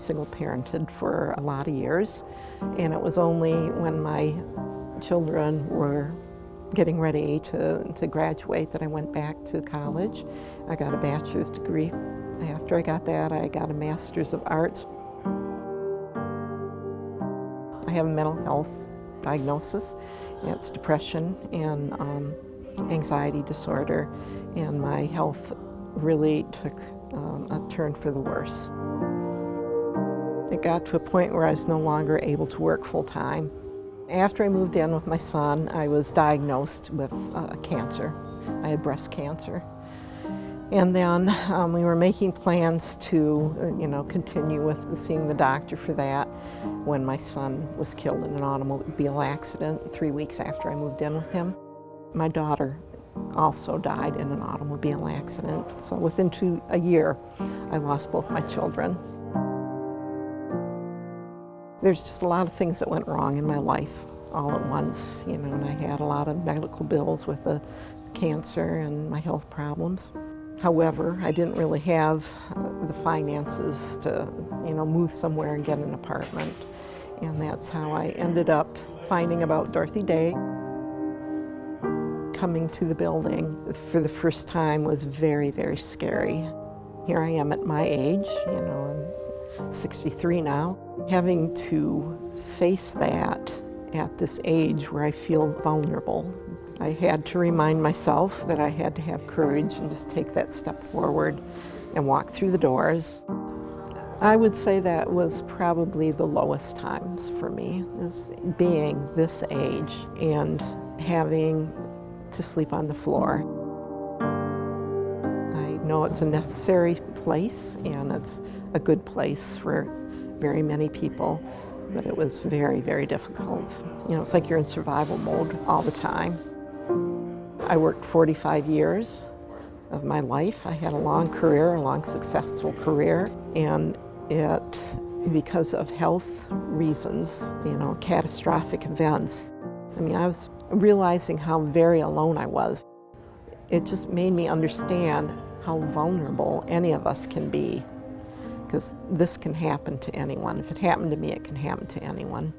single parented for a lot of years, and it was only when my children were getting ready to graduate that I went back to college. I got a bachelor's degree. After I got that, I got a master's of arts. I have a mental health diagnosis. It's depression and anxiety disorder, and my health really took a turn for the worse. It got to a point where I was no longer able to work full-time. After I moved in with my son, I was diagnosed with cancer. I had breast cancer. And then we were making plans to, continue with seeing the doctor for that when my son was killed in an automobile accident 3 weeks after I moved in with him. My daughter also died in an automobile accident. So within a year, I lost both my children. There's just a lot of things that went wrong in my life all at once, and I had a lot of medical bills with the cancer and my health problems. However, I didn't really have the finances to, move somewhere and get an apartment. And that's how I ended up finding about Dorothy Day. Coming to the building for the first time was very, very scary. Here I am at my age, I'm 63 now, having to face that at this age where I feel vulnerable. I had to remind myself that I had to have courage and just take that step forward and walk through the doors. I would say that was probably the lowest times for me, is being this age and having to sleep on the floor. I know it's a necessary place and it's a good place for very many people, but it was very, very difficult. It's like you're in survival mode all the time. I worked 45 years of my life. I had a long career, a long successful career, and because of health reasons, catastrophic events, I was realizing how very alone I was. It just made me understand how vulnerable any of us can be, because this can happen to anyone. If it happened to me, it can happen to anyone.